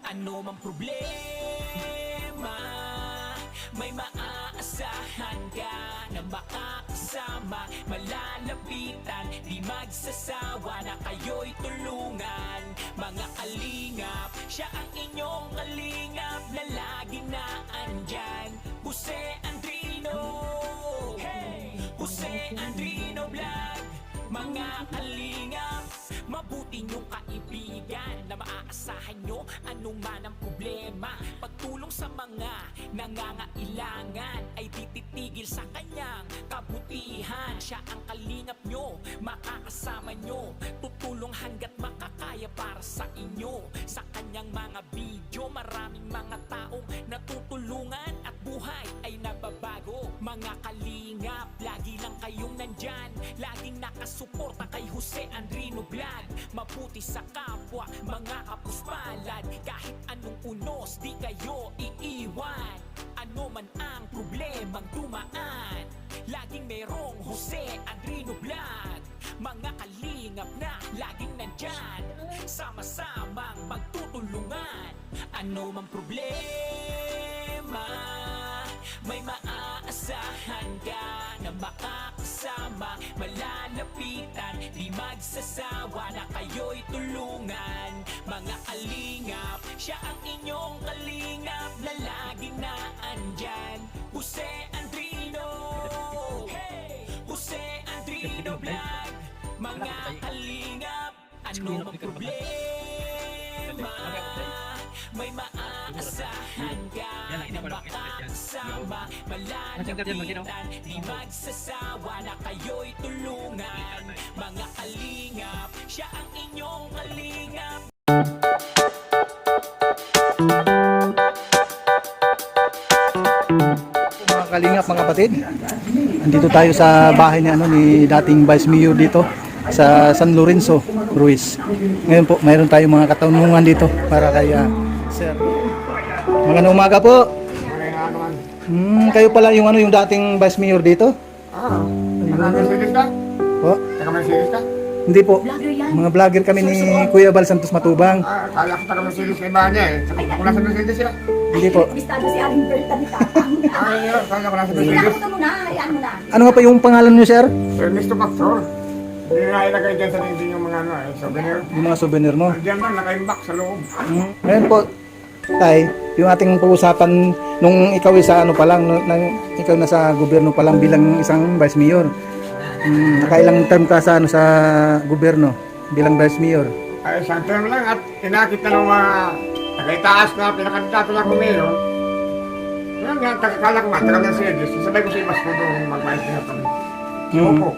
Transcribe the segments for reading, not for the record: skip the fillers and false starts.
Ano mang problema, may maaasahan ka na makakasama, malalapitan, di magsasawa na kayo'y tulungan. Mga kalingap, siya ang inyong kalingap na lagi na andyan. Jose Andrino, hey! Jose Andrino Vlog. Mga kalingap, mabuti niyong kaibigan na maaasahan nyo anong man ang problema. Pagtulong sa mga nangangailangan ay tititigil sa kanyang kabutihan. Siya ang kalingap nyo, makakasama nyo, tutulong hanggat makakaya para sa inyo. Sa kanyang mga video, maraming mga taong natutulungan at buhay ay nababago. Mga kalingap, lagi lang kayong nandyan, laging nakasuporta kay Jose Andrino Vlog. Mabuti sa kapwa, mga kapuspalad, kahit anong unos, di kayo iiwan. Ano man ang problemang dumaan, laging merong Jose Andrino Vlog. Mga kalingap na laging nandyan, sama-samang magtutulungan. Ano man problema, may maaasahan ka na makakasama, malalapitan, di magsasawa na kayo'y tulungan. Mga kalingap, siya ang inyong kalingap na laging na andyan. Jose Andrino, hey! Jose Andrino Vlog. Mga kalingap, ano mang problema, may maaasahan ka na makakasama, malalapitan, di magsasawa na kayo'y tulungan. Mga kalingap, siya ang inyong kalingap. Mga kalingap, mga kapatid, andito tayo sa bahay ni dating Vice Mayor dito sa San Lorenzo, Ruiz. Ngayon po, mayroon tayong mga katanungan dito para kay Sir. Magandang umaga po. Kayo pala yung yung dating Vice Mayor dito? Taga-Mercedes ka? Po? Taga-Mercedes ka? Hindi po. Mga vlogger kami ni Kuya Bal Santos Matubang. Kala ko taga-Mercedes sa iba niya eh. Kung nasa Mercedes sila. Hindi po. Bistado si Aling Berta ni Tatang. Kala ko nasa Sige na, Mercedes. punta mo na. Hayaan mo na. Ano nga pa yung pangalan niyo, Sir? Ernesto Pastor. Hindi nga ilagay dyan sa dingding yung mga souvenir. Yung mga souvenir mo. Diyan lang, nakaimbak sa loob. Ngayon po, Tay, yung ating pag-usapan nung ikaw sa ano pa lang, ikaw na sa gobyerno pa lang bilang isang Vice Mayor. Nakailang term ka sa sa gobyerno bilang Vice Mayor? Ay, isang term lang at tinakit na ng mga tagaitaas na pinakandidato lang kung mayor. Ngayon nga, kala ko nga, taga-Mercedes. Sabay ko si Mas ko doon mag-vice mayor kami. Si Opo,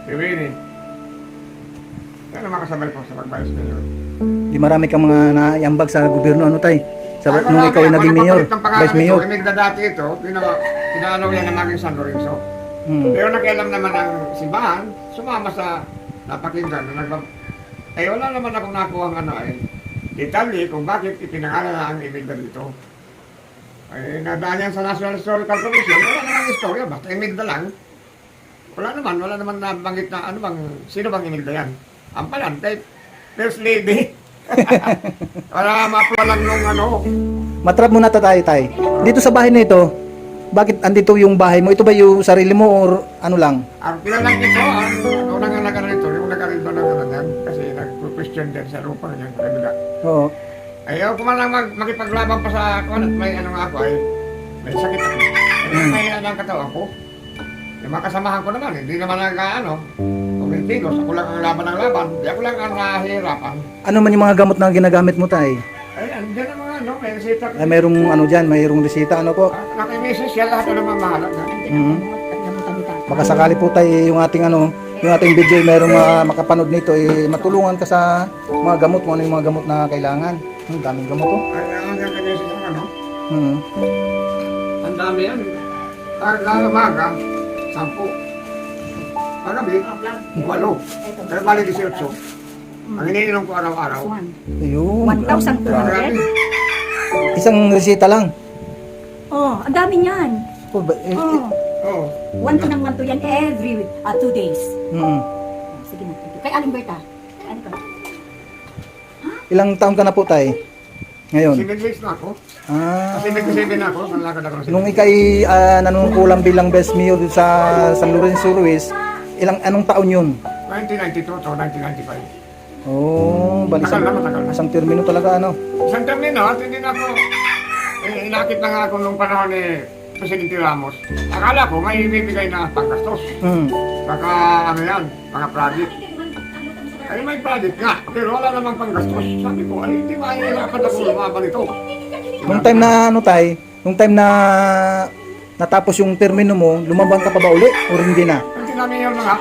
si Winnie. Yan ang makasabay ko sa mag-vice mayor. Di marami kang mga naiambag sa gobyerno, ano Tay? Sa nung ikaw ay naging mayor, Vice Mayor. Imig na dati ito, pinaano yan na maging San Lorenzo. Pero nakialam naman ang simbahan, sumama sa napakinggan na eh wala naman akong nakuha ng detalye kung bakit ipinangalan na ang Imigda dito. Ay nadaan yan sa National Historical Commission, wala namang istorya, basta Imigda lang. Wala naman nabanggit na ano bang, sino bang Imigda yan? Ang palante, First Lady. Wala mapula lang nung Matrap muna tayo, Tay. Dito sa bahay na ito, bakit andito yung bahay mo? Ito ba yung sarili mo or ano lang? Ang pilalang ito, ang unang nag rito, yung nag-arriba ng yan, kasi nag-question din sa lupa niya, kabila. Oo. Ayaw ko man lang makipaglaban pa sa ako at may ano nga ako ay may sakit ako. May ang katawan ko. Yung mga kasamahan ko naman, hindi naman Pumitilos, ako lang ang laban ng laban, di ako lang ang nahihirapan. Ano man yung mga gamot na ginagamit mo, Tay? Ay, andyan ang mga may resita. Ay, mayroong ano dyan, mayroong resita, ano po? Nakimisis siya, lahat na naman mahalaga. Baka sakali po Tay, yung ating video, mayroong makapanood nito, matulungan ka sa mga gamot mo, ano yung mga gamot na kailangan. Daming gamot po. Ay, ang nakimisis ang Hmm. Ang dami yan. Lalo umaga, 10. Pagabi, 8. Pero bali 18. Ang iniinom ko araw-araw. Ayun. 1,200? Grabe. Isang resita lang. Oh, ang dami niyan. Oh, Oh, Oo. 1 to ng 1 to yan every 2 days. Mm. Sige na. Kay Aling Berta. Ano ka? Ilang taon ka na po, Tay? Ngayon? 7 days na ako. Ah, Kasi 27 na ako, nalakad ako ng 7 nung days. ikay nanungkulan bilang Vice Mayor dito sa San Lorenzo Ruiz, anong taon yun? 1992 to 1995. Oh, bali Matagal na, matagal na. isang termino talaga ano. Isang termino at hindi na ako, inakit na nga ako nung panahon ni Presidente Ramos. Akala ko may ibibigay na panggastos. Hmm. Baka ano yan, mga project. Ay may project nga, pero wala namang panggastos. Sabi ko, ay hindi mahihirapan ako lumaban ito. Nung time na ano tay, nung time na natapos yung termino mo, lumaban ka pa ba uli o hindi na? Hindi namin yun na nga.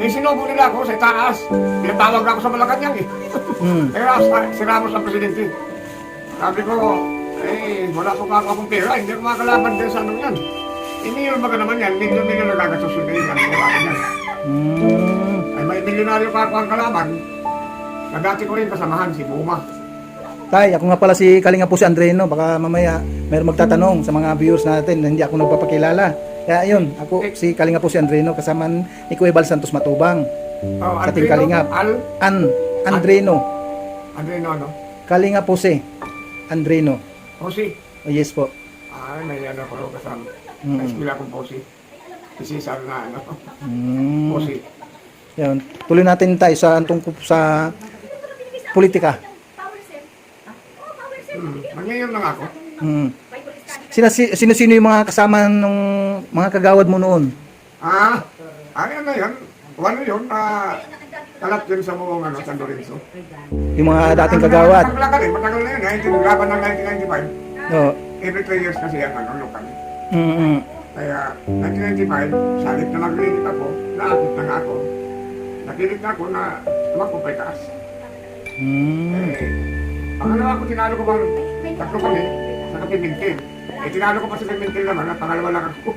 Eh sinubo nila ako sa taas. Pinatawag ako sa Malacanang eh. Hmm. Kaya si Ramos ang presidente. Sabi ko, wala po pa akong pera, hindi ako makakalaban din sa anong yan. Iniyon ba ka naman yan, milyon-milyon na gagasusunod yan, wala ko yan. Hmm. Ay may milyonaryo pa ako ang kalaban, na dati ko rin kasamahan, si Buma. Tay, ako nga pala si Kalinga po si Andreno, baka mamaya mayroong magtatanong sa mga viewers natin na hindi ako nagpapakilala. Kaya yun, ako si Kalinga po si Andreno, kasama ni Kuya Bal Santos Matubang. Oh, Sa ating Kalingap. Andreno. Andreno ano? Kalinga po si Andreno. Posi. Oh, yes po. Ay, may ano ko kasama. Mm. Naismila akong Posi. Si Cesar na ano. Hmm. Posi. Yun. Tuloy natin tayo sa tungkol sa politika. Mangyayon lang ako. Hmm. Sino-sino yung mga kasama ng mga kagawad mo noon? Ano na yan? Ano yun? Kalat yun sa buong ano, San Lorenzo. Yung mga dating kagawad? Matagal na yun. Laban ng 1995. Oo. Every 3 years kasi yan, ano, local. Mm-hmm. Kaya 1995, salit na nag-limit ako, naakit na nga ako. Nakilit na ako na tumakbo pa itaas. Mm. Pangalawa ako, tinalo ko bang tatlo kami sa Kapimintil. Tinalo ko pa sa Kapimintil naman at pangalawa lang ako.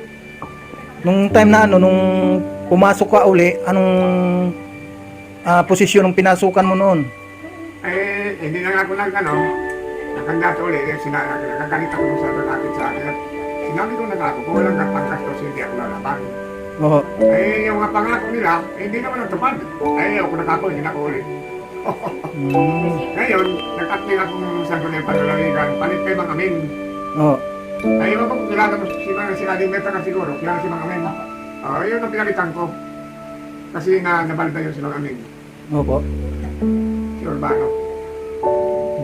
Nung time na ano, nung pumasok ka uli, anong posisyon ng pinasukan mo noon? Hindi na nga ako nagkandato ulit. Nagagalit ako nung sa lalapit sa akin. At sinabi ko na ako, kung walang pangkastos, hindi ako lalaban. Oo. Yung mga pangako nila, hindi naman natupad. Ako nakako, hindi na ako ulit. Mm. Ngayon, nag-acting akong sa Gunay Panalaligan, palit kay Mang Amin. Oo. Ewan ko kung kilala mo si Aling Meta ka siguro, kilala si Mang Amin. Yun ang pinalitan ko. Kasi nabalda yun si Mang Amin, Opo. si Urbano.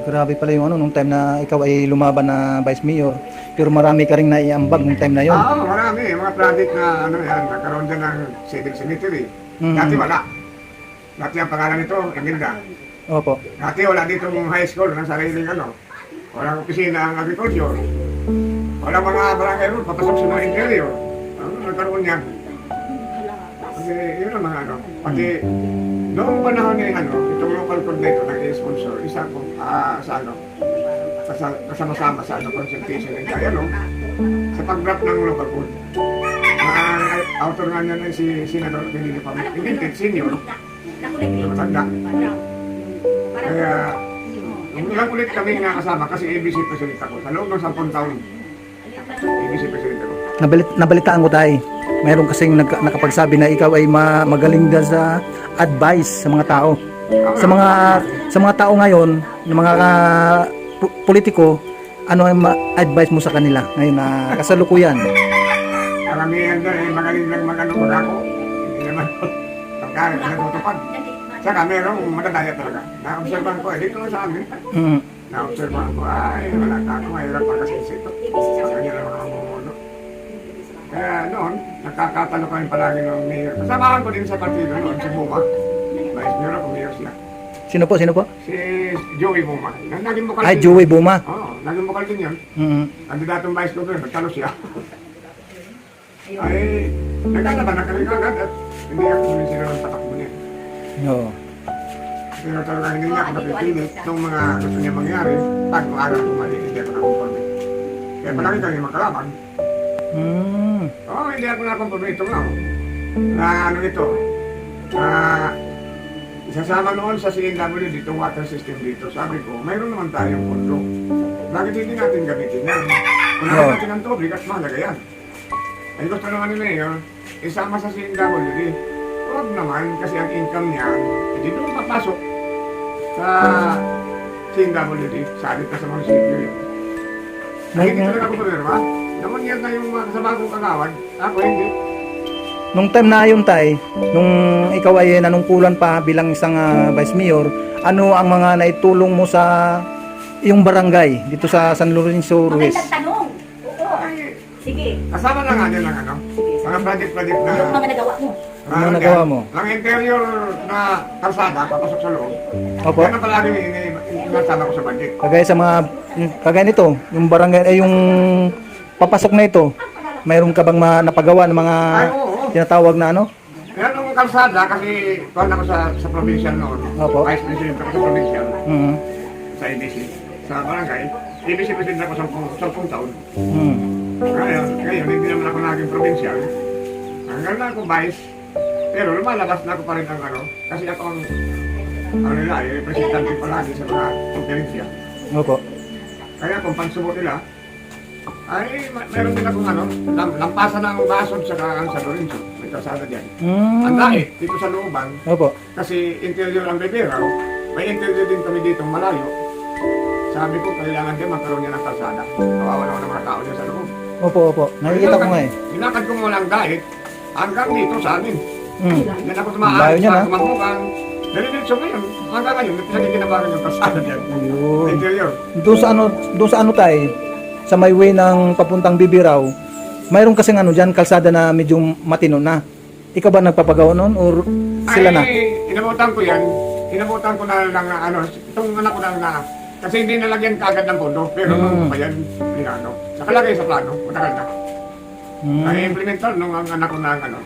Grabe pala yung ano, nung time na ikaw ay lumaban na Vice Mayor. Pero marami ka rin naiambag nung time na yon. Marami. Mga project na nagkaroon dyan ng civil cemetery. Mhm. Dati wala. Dati ang pangalan nito, Emilda. Opo. Dati wala dito ng high school, ng sariling walang opisina ang agriculture. Walang mga barangay road, papasok sa mga interior. Nagkaroon niya. Kasi yun ang mga Pati noong panahon ni itong local coordinator nag-sponsor, isa ko kasama-sama sa consultation ng kaya sa pag-draft ng local code. Ang author nga niya si Senador Benito Pamilin, senior, na matanda. Kaya, yung ilang ulit kami nakasama kasi ABC President ako. Sa loob ng 10 taon, ABC President ako. Nabalitaan ko tayo. Mayroon kasing nakapagsabi na ikaw ay magaling din sa advice sa mga tao. Sa mga tao ngayon, ng mga politiko, ano ay advice mo sa kanila ngayon na kasalukuyan? Karamihan doon magaling lang mag-ako. Hindi naman natutupad. Saka merong madadaya talaga. Na-observan ko, dito lang sa amin. Mm. Na-observan ko, wala ka ako, mahirap pa kasi ito. Sa kanya lang ako mamumuno. Kaya noon, nakakatalo kami palagi ng mayor. Kasamahan ko din sa partido noon, si Buma. Vice Mayor ako, mayor siya. Sino po? Si Joey Buma. Naging bukal Ay, din. Joey Buma. Oo, naging bukal din yun. Mm. Kandidatong vice governor, nagtalo siya. Ay, nagkalaban na kami agad at hindi ako sumisira ng patakbo niya. Oo. Pero talaga hindi niya ako napipilit nung mga gusto niya mangyari. Pag maaga na pumalik, hindi ako nakumporme. Kaya palagi kami magkalaban. Mm. Hindi ako nakumporme. Ito nga. Na ito. Isasama noon sa CNW dito, water system dito. Sabi ko, mayroon naman tayong pondo. Bakit hindi natin gamitin yan? Kung natin ang tubig at mahalaga yan. Ay gusto naman ni Mayor, isama sa CNWD. Huwag naman kasi ang income niya, hindi doon papasok sa CNWD, sabit na sa munisipyo yun. Ay, hindi talaga ako pumirma. Namangyal na yung mga kasama kong kagawad. Ako hindi. Nung time na yun tay, nung ikaw ay nanungkulan pa bilang isang vice mayor, ano ang mga naitulong mo sa iyong barangay dito sa San Lorenzo Ruiz? Magandang tanong. Oo. Ay, Sige. kasama na nga din ng ano. Mga project-project na. Yung mga nagawa mo. Ano nagawa mo? Ang interior na kalsada, papasok sa loob. Opo. Yan ang palagi inasama ko sa budget. Kagaya sa mga kagaya nito, yung barangay ay yung papasok na ito. Mayroon ka bang napagawa ng mga Ay, oo. tinatawag na ano? Yan ang kalsada kasi kuhan ako sa provincial noon. Opo. Vice President ako sa provincial. Mhm. Sa EDC. Sa barangay. EDC President ako 10 taon. Mhm. Ngayon, hindi naman ako naging provincial. Hanggang na ako vice. Pero lumalabas na ako pa rin ang ano. Kasi ako ang nila, representante palagi sa mga konferensya. Opo. Kaya kung pansubo nila, ay meron din akong ano, lampasan ng basod sa San Lorenzo. May kasada dyan. Ang dahil, dito sa looban, Opo. kasi interior ang Rivera, may interior din kami dito malayo. Sabi ko, kailangan din magkaroon niya ng kalsada. Kawawa naman ng mga tao niya sa loob. Opo, opo. Nakikita ko nga eh. Inakad ko mo lang dahil hanggang dito sa amin. Yan ako Layo tumaan niyan, sa ha? Kumangmukan. Dali-diretso ngayon. Hanggang ngayon, pinagkikinabangan yung kalsada dyan. Ayun. Interior. Doon sa ano tay, sa may way ng papuntang Bibiraw, mayroon kasing ano diyan kalsada na medyo matino na. Ikaw ba nagpapagawa noon or sila na? Ay, inabutan ko yan. Inabutan ko na lang na ano, itong anak ko lang na, kasi hindi nalagyan kaagad ng pondo, pero nung pa yan, pinano. Nakalagay sa plano, matagal na. Ay, implemental nung ang anak ko na ang ano,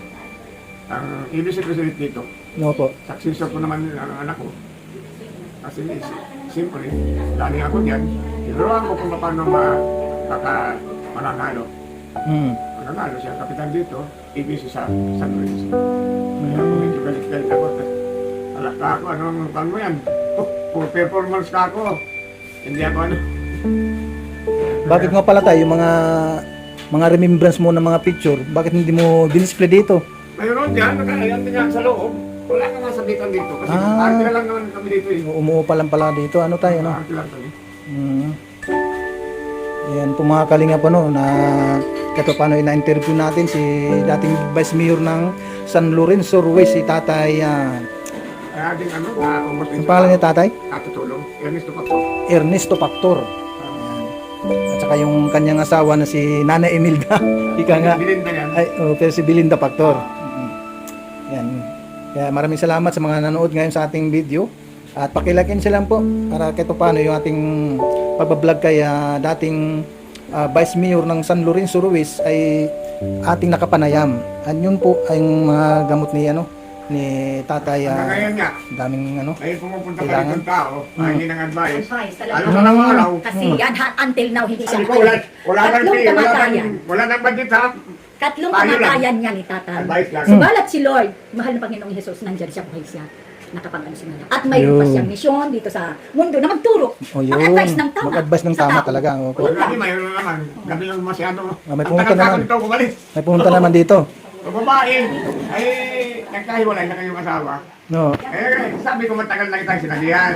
ang EBC President dito. Opo. Successor ko naman ang anak ko. Kasi simple, dali ako dyan. Tinuruan ko kung paano mananalo. Mananalo siya, kapitan dito, EBC sa San Luis. Kaya ako medyo galit-galit ako. Alak ka ako, anong pang mo yan? For performance ka ako. Hindi ako ano. Bakit nga pala tayo mga remembrance mo ng mga picture, bakit hindi mo dinisplay dito? Mayroon dyan, nakahayan din yan sa loob. Wala ka nga sabitan dito. Kasi arte na lang naman kami dito eh. Umuo pa lang pala dito. Ano tayo no? Arte lang kami. Yan po mga kalinga pa no na ito paano ina-interview natin si dating Vice Mayor ng San Lorenzo Ruiz, si Tatay Kaya din ano, na-almost ang pangalan niya tatay? Katutulong. Ernesto Pato. Ernesto Pactor. Ayan. At saka yung kanyang asawa na si Nana Emilda. Ika nga. Bilinda yan. Ay, pero si Belinda Pactor. Yan. Kaya maraming salamat sa mga nanood ngayon sa ating video. At pakilakin sila po para kahit paano yung ating pagbablog kay dating Vice Mayor ng San Lorenzo Ruiz ay ating nakapanayam. At yun po ay yung mga gamot ni ni Tatay. Hanggang ngayon nga, Daming ay pumupunta pa kailangan. rin ng tao, hindi nang advice. Advice talaga. Ano sa nang araw? Kasi yan, until now, hindi siya Sabi ko, wala nang Tatlong fee, kamatayan. wala nang budget ha. Tatlong Payo lang. kamatayan niya ni Tatay. Advice lang. Subalat si Lord, mahal ng Panginoong Jesus, nandyan siya buhay siya. Nakapag-ano siya ngayon. At mayroon pa Yun. siyang misyon dito sa mundo na magturo. O yun, Mag-advise ng tama. mag-advise ng sa tama tao. talaga. Opo. Wala naman, mayroon naman. Gabi lang masyado. may Ang pumunta tagal naman. ako nito, kumalis. May pumunta naman dito. Ang babae, ay nagkahiwalay na kayong asawa. No. Sabi ko matagal na kitang sinabihan.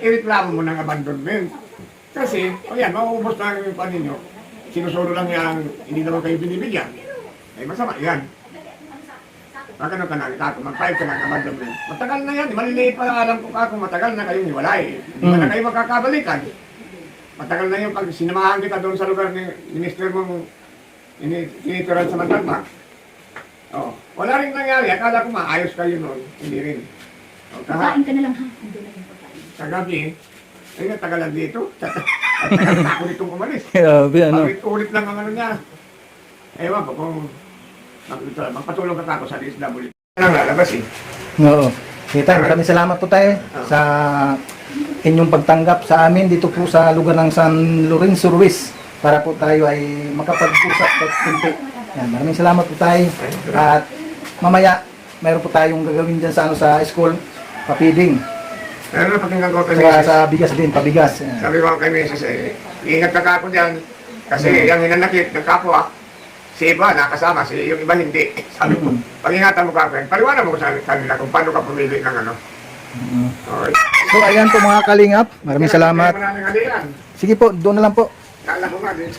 Ireklamo mo ng abandonment. Kasi, o yan, mauubos na yung pan ninyo. Sinusuro lang yan, hindi naman kayo binibigyan. Ay masama yan. Magkano ka na, itato, mag-file ka ng abandonment. Matagal na yan, maliliit pa alam ko ako, matagal na kayong hiwalay. Hindi pa na kayo magkakabalikan. Matagal na yung pag sinamahan kita doon sa lugar ni minister mong inituran sa Mandalma. Oh, wala rin nangyari. Akala ko maayos kayo noon. Hindi rin. Oh, Pagkain ka na lang ha. Ando na yung pagkain. kagabi, ay natagalan dito. Tagal na ako nitong umalis. Grabe, Ulit lang ang ano niya. Ewan ko kung magpatulong ka ako sa DSW. Anong lalabas eh. Oo. Kita, maraming salamat po tayo sa inyong pagtanggap sa amin dito po sa lugar ng San Lorenzo Ruiz para po tayo ay makapag-usap at kunti. Yan, maraming salamat po tayo. At mamaya, mayroon po tayong gagawin dyan sa, sa school, papiding. Pero napakinggan ko kay Saka Mrs. sa bigas din, pabigas. Yan. Sabi ko kay Mrs. Ingat ka kako dyan. Kasi yung hinanakit ng kapwa, si iba nakasama, si yung iba hindi. Sabi ko, pag-ingatan mo kako, paliwanag mo sa kanila kung paano ka pumili ng ano. Okay. So ayan po mga kalingap, maraming salamat. Maraming alian. Sige po, doon na lang po. Kala ko nga dito.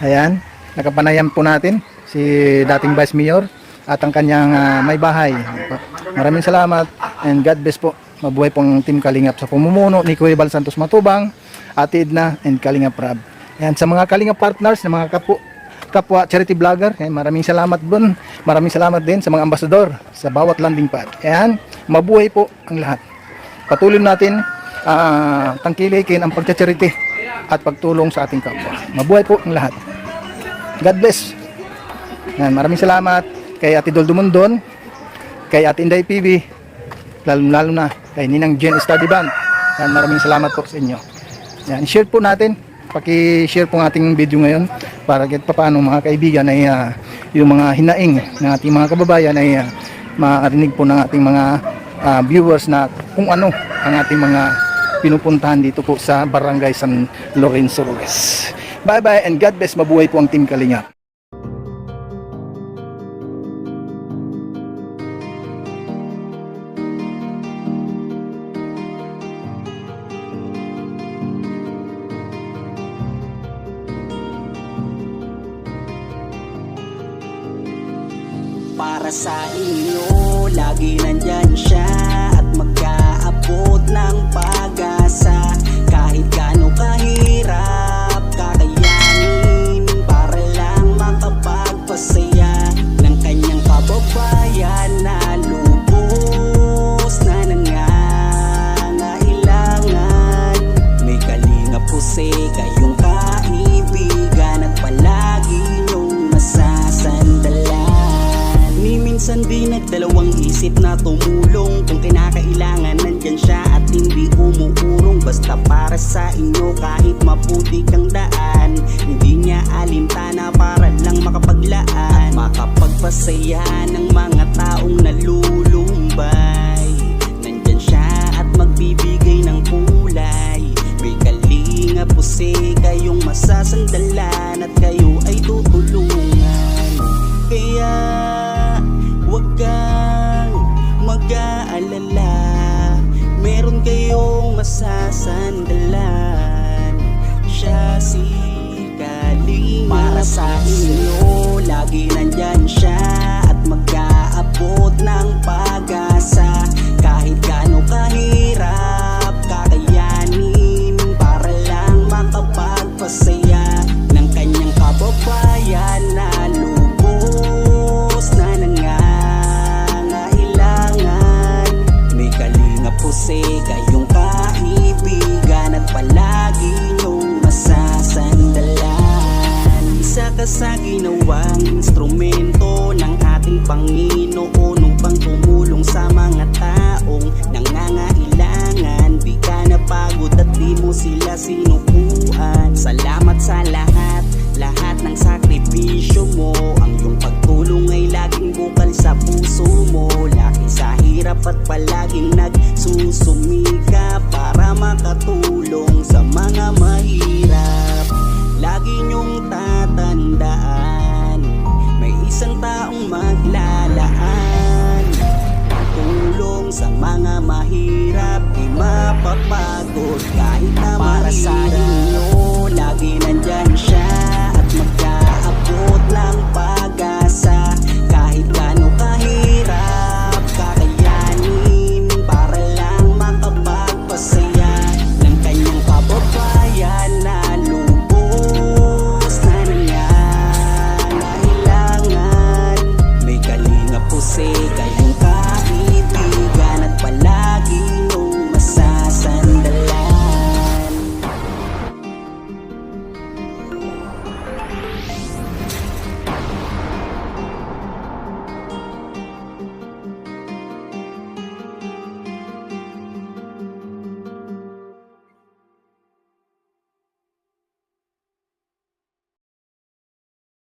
Ayan, nakapanayan po natin si dating Vice Mayor at ang kanyang may bahay. Maraming salamat and God bless po. Mabuhay po ang Team Kalingap sa pumumuno ni Kuya Bal Santos Matubang, Ate Edna and Kalingap Rab. Ayan, sa mga Kalingap partners, na mga kapwa charity vlogger, ayan, maraming salamat doon. Maraming salamat din sa mga ambasador sa bawat landing pad. Ayan, mabuhay po ang lahat. Patuloy natin tangkilikin ang pagcha-charity at pagtulong sa ating kapwa. Mabuhay po ang lahat. God bless. Yan, maraming salamat kay Ate Dol Dumondon, kay Ate Inday PB, lalo na kay Ninang Jen Study Band. Yan, maraming salamat po sa inyo. Yan, share po natin. Paki-share po ang ating video ngayon para kahit paano mga kaibigan ay yung mga hinaing ng ating mga kababayan ay marinig po ng ating mga viewers na kung ano ang ating mga pinupuntahan dito po sa Barangay San Lorenzo Ruiz. Bye bye and God bless. Mabuhay po ang Team Kalingap. Para sa inyo, lagi nandyan siya at mag-aabot ng pag-asa. Kahit gaano kahirap, kakayanin para lang makapagpasaya ng kanyang kababayan na lubos na nangangailangan. May Kalingap Jose, kayong kaibigan at palagi niyong masasandalan. Minsan di nagdalawang isip na tumulong. Kung kinakailangan nandyan siya at hindi umuurong. Basta para sa inyo kahit maputik ang daan, hindi niya alintana para lang makapaglaan, makapagpasaya ng mga taong nalulumbay. Nandyan siya at magbibigay ng kulay. May Kalingap Jose, kayong masasandalan at kayo ay tutulungan. Kaya huwag kang mag-aalala, meron kayong masasandalan. Siya si Kalingap. Para sa inyo, lagi nandyan siya at mag-aabot ng pag-asa. Kahit gaano kahirap, kakayanin para lang makapagpasaya ng kanyang kababayan na lubos na nangangailangan. May Kalingap Jose, kayong kaibigan at palagi niyong masasandalan. Isa ka sa ginawang instrumento ng ating Panginoon upang tumulong sa mga taong nangangailangan. Di ka napagod at di mo sila sinukuan. Salamat sa lahat ng sakripisyo mo. Ang iyong pagtulong ay laging bukal sa puso mo. Laki sa hirap at palaging nagsusumika para makatulong sa mga mahirap. Lagi niyong tatandaan, may isang taong maglalaan. Tulong sa mga mahirap, di mapapagod kahit na para mahirap.